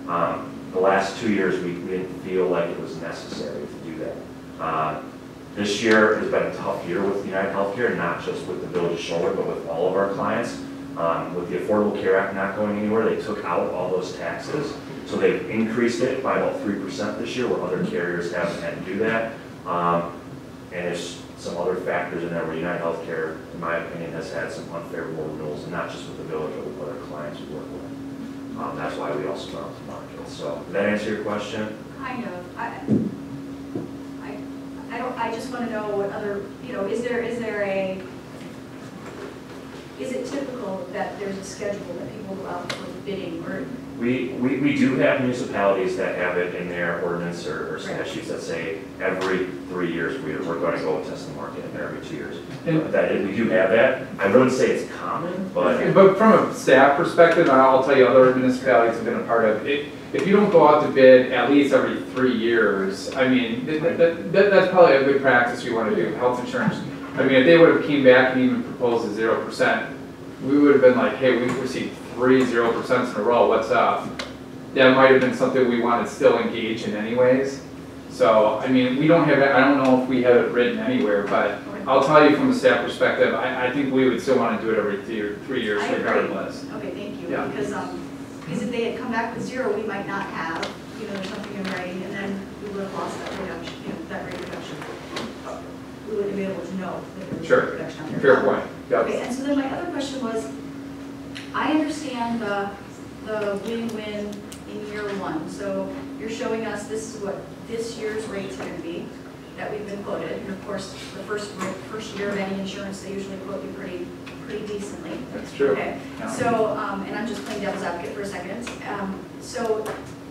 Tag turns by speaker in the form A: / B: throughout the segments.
A: The last 2 years, we didn't feel like it was necessary to do that. This year has been a tough year with United Healthcare, not just with the Village of Shorewood, but with all of our clients. With the Affordable Care Act not going anywhere, they took out all those taxes. So they've increased it by about 3% this year, where other carriers haven't had to do that. And there's some other factors in there where United Healthcare, in my opinion, has had some unfavorable renewals, and not just with the Village, but with other clients we work with. That's why we also went out to market. So, did that answer your question?
B: Kind of. I just want to know what other, is it typical that there's a schedule that people go out for bidding, or?
A: We do have municipalities that have it in their ordinance or statutes that say every 3 years we're going to go test the market, and every 2 years. We do have that. I wouldn't say it's common, but
C: from a staff perspective, and I'll tell you other municipalities have been a part of it. If you don't go out to bid at least every 3 years, I mean, that's probably a good practice you want to do. Health insurance. I mean, if they would have came back and even proposed a 0%, we would have been like, hey, we've received 3 0% in a row, what's up? That might have been something we wanted to still engage in anyways. So, I mean, we don't have it, I don't know if we have it written anywhere, but I'll tell you from a staff perspective, I think we would still want to do it every 3 years regardless.
B: Okay, thank you.
C: Yeah.
B: Because if they had come back with 0, we might not have, something in writing, and then we would have lost that reduction, that rate reduction. We wouldn't be able to know that there was a reduction on there.
C: Fair point. Yep.
B: Okay, and so then my other question was, I understand the win-win in year 1. So you're showing us this is what this year's rates are going to be that we've been quoted. And of course, the first year of any insurance, they usually quote you pretty decently.
C: That's true.
B: Okay.
C: Yeah.
B: So, and I'm just playing devil's advocate for a second.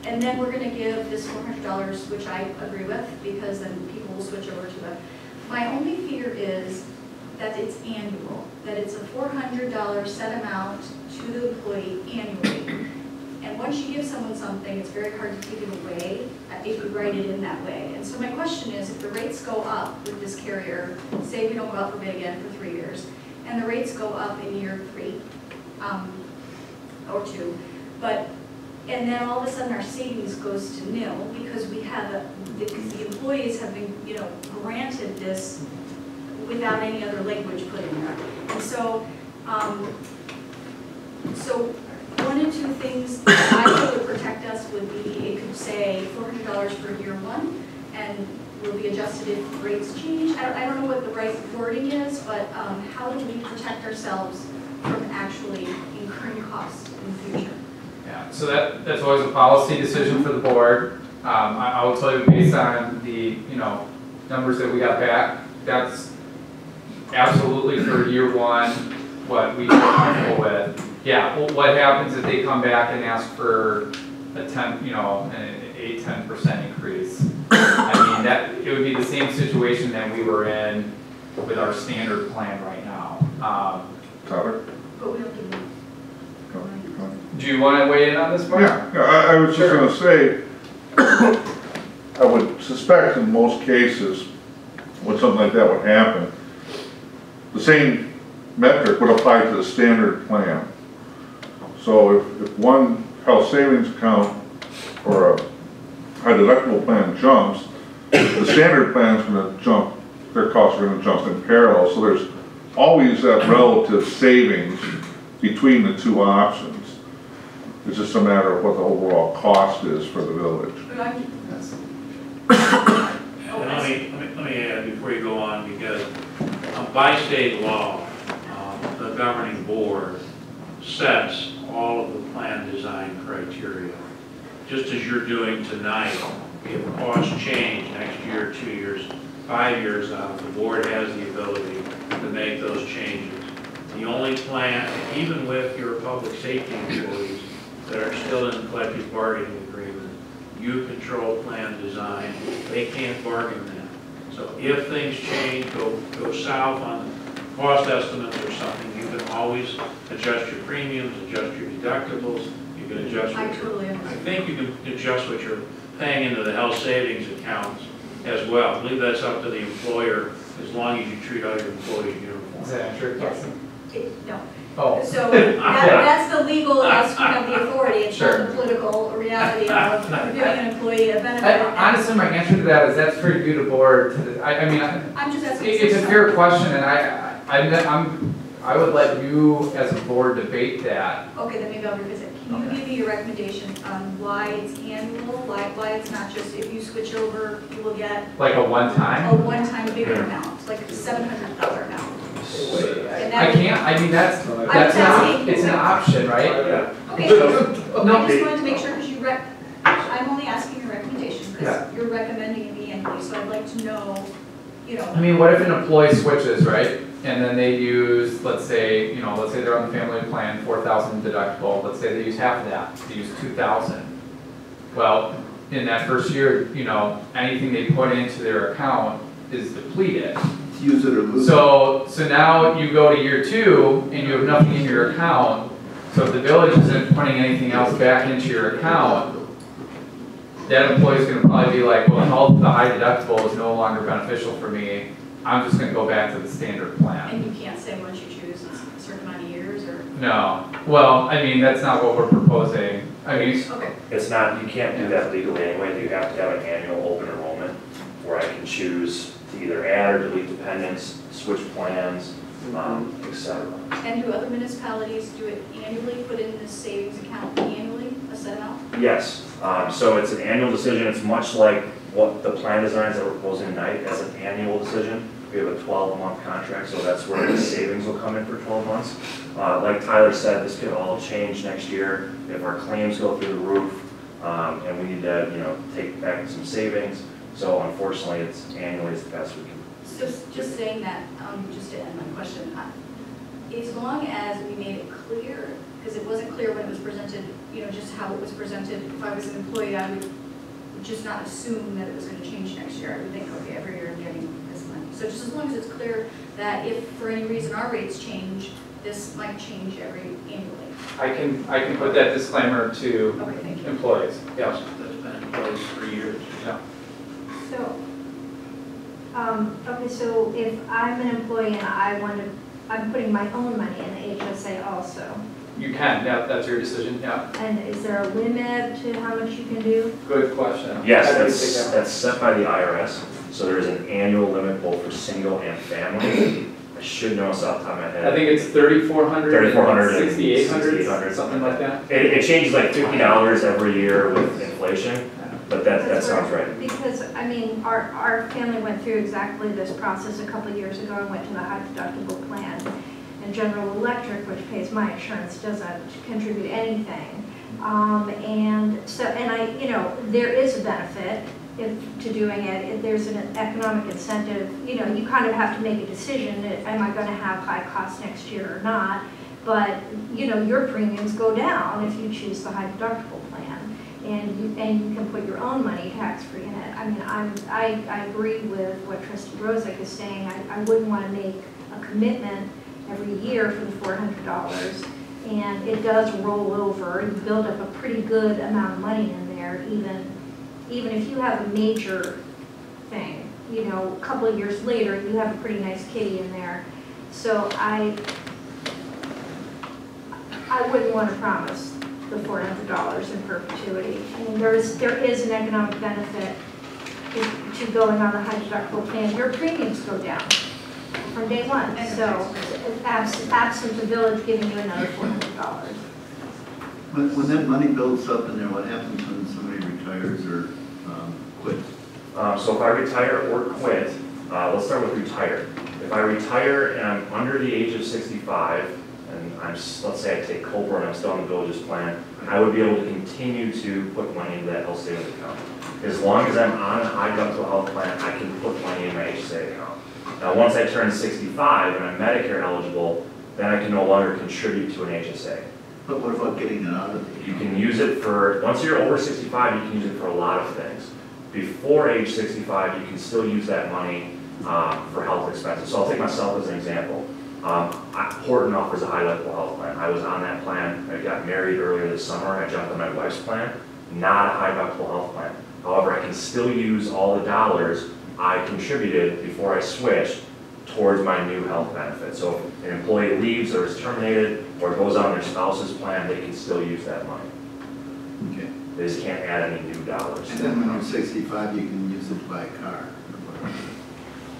B: And then we're going to give this $400, which I agree with, because then people will switch over to the. My only fear is that it's annual, that it's a $400 set amount to the employee annually. And once you give someone something, it's very hard to take it away if you write it in that way. And so my question is, if the rates go up with this carrier, say we don't go out for bid again for 3 years, and the rates go up in year 3 or 2, and then all of a sudden our savings goes to nil because we have the employees have been granted this without any other language put in there. And so, one or two things that I think would protect us would be, it could say $400 for year 1, and will be adjusted if rates change. I don't know what the right wording is, but how do we protect ourselves from actually incurring costs in the future?
C: Yeah, so that's always a policy decision for the board. I will tell you, based on the numbers that we got back, that's absolutely for year 1 what we feel comfortable with. Yeah, well, what happens if they come back and ask for a 10% increase? I mean, that it would be the same situation that we were in with our standard plan right now.
D: Tyler?
B: But we don't give them.
C: Do you want to weigh in on this, Mark?
D: Yeah, I was just going to say, I would suspect in most cases, when something like that would happen, the same metric would apply to the standard plan. So if one health savings account or a high deductible plan jumps, the standard plan is going to jump, their costs are going to jump in parallel. So there's always that relative savings between the two options. It's just a matter of what the overall cost is for the village.
E: Let me add before you go on, because by state law, the governing board sets all of the plan design criteria. Just as you're doing tonight, if costs change next year, 2 years, 5 years out, the board has the ability to make those changes. The only plan, even with your public safety employees that are still in the collective bargaining agreement, you control plan design. They can't bargain that. So if things change, go south on cost estimates or something, you can always adjust your premiums, adjust your deductibles. You can adjust what I think you can adjust what you're paying into the health savings accounts as well. I believe that's up to the employer as long as you treat all your employees uniformly.
C: Is that true?
B: Yes. No.
C: Oh.
B: So that's the legal aspect of the authority, it's not
C: Sure.
B: the political reality of giving an employee a benefit.
C: Honestly, my answer to that is that's for you, the board, I mean,
B: I'm just asking.
C: it's a fair question, and I would let you as a board debate that.
B: Okay, then maybe I'll revisit. Can you
C: Okay.
B: give me your recommendation on why it's annual, why it's not just if you switch over, you will get
C: Like a
B: a
C: one-time?
B: one-time bigger amount, like a $700 amount? And
C: I
B: that-
C: can't, I mean, that's
B: asking.
C: it's an option, right?
A: Yeah.
B: Okay,
C: No,
B: I just wanted to make sure, because I'm only asking your recommendation,
C: Yeah.
B: because you're recommending it annually, so I'd like to know, you
C: I
B: know,
C: mean, what if an employee switches, right? And then they use, let's say they're on the family plan, 4,000 deductible, let's say they use half of that, they use 2,000. Well, in that first year, anything they put into their account is depleted.
F: Use it or lose it.
C: So now you go to year 2 and you have nothing in your account, so if the village isn't putting anything else back into your account, that employee's gonna probably be like, well, the high deductible is no longer beneficial for me, I'm just gonna go back to the standard plan.
B: and you can't say once you choose it's a certain amount of years, or,
C: No, well, I mean, that's not what we're proposing. I mean,
B: okay,
A: It's not, you can't do that legally anyway, you have to have an annual open enrollment where I can choose to either add or delete dependents, switch plans, et cetera.
B: and do other municipalities do it annually, put in this savings account annually, a set amount?
A: Yes, so it's an annual decision, it's much like what the plan designs that we're proposing tonight as an annual decision. We have a 12-month contract, so that's where the savings will come in for 12 months. Like Tyler said, this could all change next year if our claims go through the roof, and we need to, take back some savings. So unfortunately, it's annually is the best we can.
B: So just saying that, just to end my question, as long as we made it clear, because it wasn't clear when it was presented, just how it was presented, if I was an employee, I would just not assume that it was going to change next year. I would think, okay, every year I'm getting this money. So just as long as it's clear that if for any reason our rates change, this might change annually.
C: I can put that disclaimer to
B: Okay, thank you.
C: employees, yeah.
E: That's been in place for years.
C: Yeah.
G: So, okay, so if I'm an employee and I'm putting my own money in the HSA also,
C: You can, yeah, that's your decision, yeah.
G: and is there a limit to how much you can do?
C: Good question.
A: Yes,
C: How do you take that?
A: that's set by the IRS. So there is an annual limit both for single and family. I should know this off the top of my head.
C: I think it's 3,400.
A: 3,400 and
C: 6,800,
A: 6,800,
C: something like that.
A: It changes like $50 every year with inflation, but that sounds right.
G: Because, I mean, our family went through exactly this process a couple of years ago and went to the high deductible plan. And General Electric, which pays my insurance, doesn't contribute anything. There is a benefit to doing it. If there's an economic incentive, you kind of have to make a decision, am I gonna have high costs next year or not? But, your premiums go down if you choose the high deductible plan. And you can put your own money tax-free in it. I mean, I agree with what Trustee Rozek is saying. I wouldn't want to make a commitment every year for the $400, and it does roll over. You build up a pretty good amount of money in there, even if you have a major thing. A couple of years later, you have a pretty nice kitty in there. So I wouldn't want to promise the $400 in perpetuity. I mean, there is an economic benefit to going on the high deductible plan. Your premiums go down from day one. So absent the village giving you another $400.
F: When that money builds up in there, what happens when somebody retires or quits?
A: So if I retire or quit, let's start with retire. If I retire and I'm under the age of 65, and let's say I take COBRA and I'm still on the village's plan, I would be able to continue to put money into that health savings account. As long as I'm on a high deductible health plan, I can put money in my HSA account. Now, once I turn 65 and I'm Medicare eligible, then I can no longer contribute to an HSA.
F: But what about getting it out of the
A: You can use it for, once you're over 65, you can use it for a lot of things. Before age 65, you can still use that money for health expenses. So I'll take myself as an example. Horton offers a high deductible health plan. I was on that plan. I got married earlier this summer. I jumped on my wife's plan. Not a high deductible health plan. However, I can still use all the dollars I contributed before I switched towards my new health benefit. So if an employee leaves or is terminated or goes on their spouse's plan, they can still use that money.
F: Okay.
A: They just can't add any new dollars.
F: And then when you're 65, you can use it to buy a car.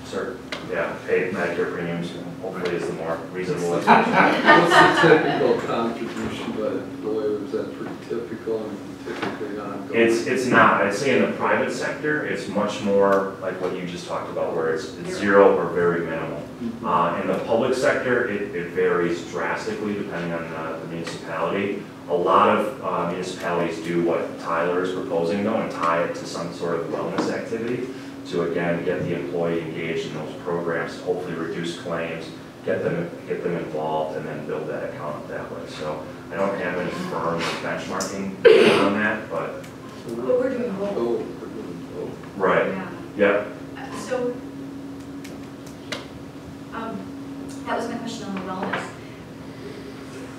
A: Sir, yeah, pay Medicare premiums, hopefully is the more reasonable.
H: What's the typical contribution by employer? Is that pretty typical and typically ongoing?
A: It's not. I'd say in the private sector, it's much more like what you just talked about, where it's zero or very minimal. In the public sector, it varies drastically depending on the municipality. A lot of municipalities do what Tyler is proposing though, and tie it to some sort of wellness activity to again get the employee engaged in those programs, to hopefully reduce claims, get them involved, and then build that account up that way. So I don't have any firm benchmarking on that, but
B: But we're doing both.
H: Oh, we're doing both.
A: right,
B: Yeah.
A: yep.
B: So, that was my question on the wellness.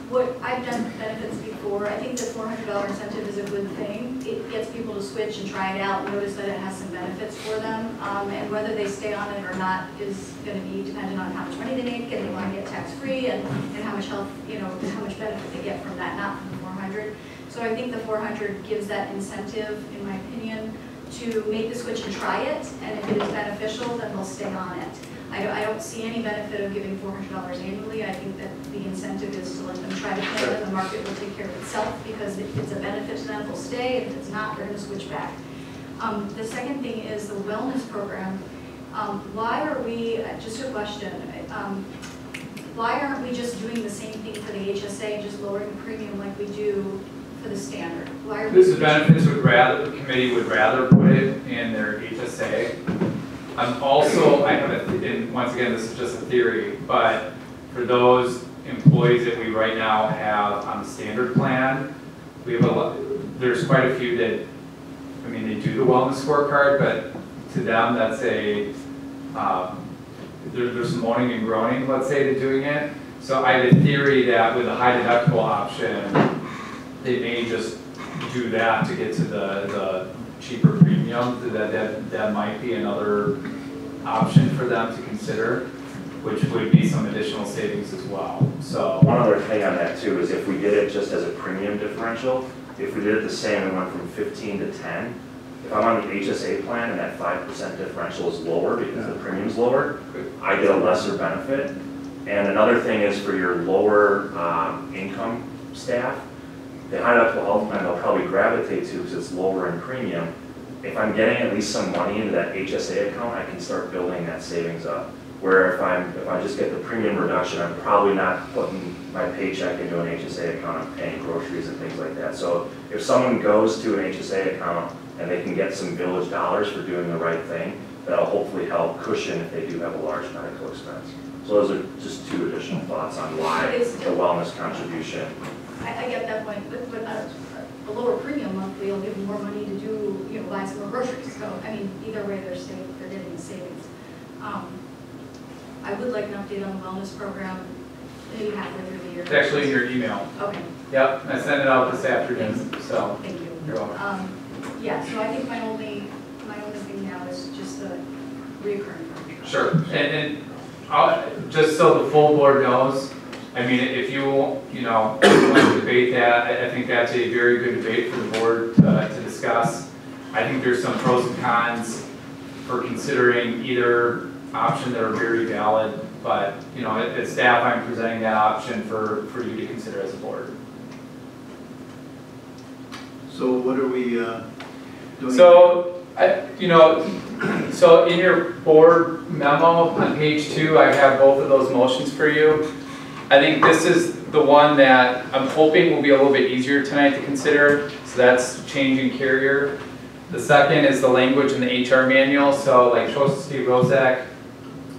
B: What, I've done benefits before, I think the $400 incentive is a good thing. It gets people to switch and try it out, notice that it has some benefits for them, and whether they stay on it or not is gonna be dependent on how much money they make, and they wanna get tax-free, and how much health, how much benefit they get from that, not from the 400. So I think the 400 gives that incentive, in my opinion, to make the switch and try it, and if it is beneficial, then they'll stay on it. I don't see any benefit of giving $400 annually. I think that the incentive is to let them try to play, and the market will take care of itself, because if it's a benefit to them, they'll stay, and if it's not, they're gonna switch back. The second thing is the wellness program. Why are we, just a question, why aren't we just doing the same thing for the HSA, just lowering the premium like we do for the standard? Why are we?
C: The benefits the committee would rather put it in their HSA. Also, I have and once again, this is just a theory, but for those employees that we right now have on the standard plan, we have there's quite a few that, I mean, they do the wellness scorecard, but to them, that's there's some moaning and groaning, let's say, to doing it. So I have a theory that with a high deductible option, they may just do that to get to the cheaper premium. That might be another option for them to consider, which would be some additional savings as well. So
A: one other thing on that too is if we did it just as a premium differential, if we did it the same and went from 15 to 10, if I'm on the HSA plan and that 5% differential is lower because the premium's lower, I get a lesser benefit. And another thing is for your lower income staff, the high deductible health plan they'll probably gravitate to because it's lower in premium. If I'm getting at least some money into that HSA account, I can start building that savings up. Where if I just get the premium reduction, I'm probably not putting my paycheck into an HSA account, I'm paying groceries and things like that. So if someone goes to an HSA account and they can get some village dollars for doing the right thing, that'll hopefully help cushion if they do have a large medical expense. So those are just two additional thoughts on why the wellness contribution.
B: I get that point, but a lower premium monthly will give them more money to do, buy some more groceries. So, I mean, either way, they're getting the savings. I would like an update on the wellness program, maybe halfway through the year.
C: it's actually in your email.
B: Okay,
C: Yep, I sent it out this afternoon, so
B: thank you.
C: you're welcome.
B: Yeah, so I think my only thing now is just the reoccurring.
C: Sure, and just so the full board knows, I mean, if you want to debate that, I think that's a very good debate for the board to discuss. I think there's some pros and cons for considering either option that are very valid, but, as staff, I'm presenting that option for you to consider as a board.
F: So what are we doing?
C: So, so in your board memo on page 2, I have both of those motions for you. I think this is the one that I'm hoping will be a little bit easier tonight to consider. So that's changing carrier. The second is the language in the HR manual. So like Trustee Rozak,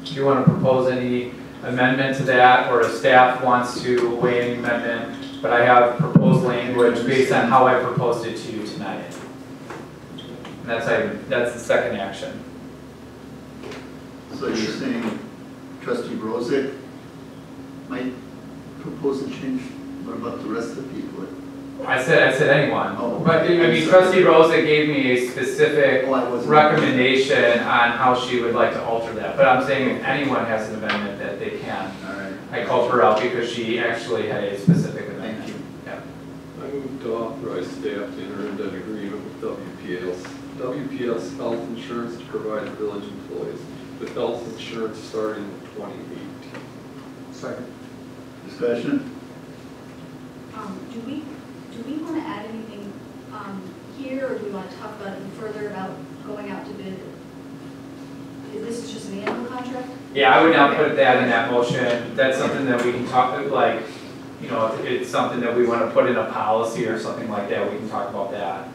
C: do you want to propose any amendment to that, or if staff wants to weigh any amendment? But I have proposed language based on how I proposed it to you tonight. And that's the second action.
F: So you're saying Trustee Brozak might propose a change? What about the rest of the people?
C: I said anyone.
F: Oh.
C: But, I mean, trustee Rosa gave me a specific
F: Oh, I wasn't-
C: recommendation on how she would like to alter that. But I'm saying if anyone has an amendment that they can.
F: All right.
C: I called her out because she actually had a specific amendment.
F: Thank you.
C: Yeah.
H: I move to authorize staff to enter into an agreement with WPS Health Insurance to provide village employees with health insurance starting in 2018.
C: Second.
F: Discussion?
B: Do we want to add anything here, or do we want to talk about it further about going out to bid? This is just an annual contract?
C: Yeah, I would not put that in that motion. That's something that we can talk, like, you know, if it's something that we want to put in a policy or something like that, we can talk about that.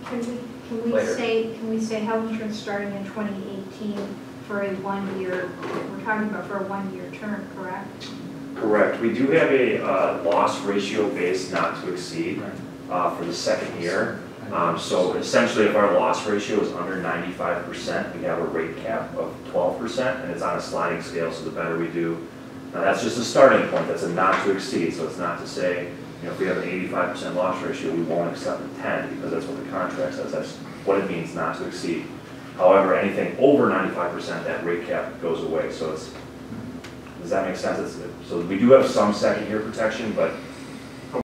G: Can we
C: Later.
G: say health insurance starting in 2018 for a 1 year, we're talking about for a 1 year term, correct?
A: Correct. We do have a loss ratio base not to exceed for the second year. So essentially, if our loss ratio is under 95%, we have a rate cap of 12%, and it's on a sliding scale, so the better we do. Now, that's just a starting point. That's a not to exceed, so it's not to say, you know, if we have an 85% loss ratio, we won't accept a 10, because that's what the contract says. That's what it means, not to exceed. However, anything over 95%, that rate cap goes away. So it's, does that make sense? So we do have some second year protection, but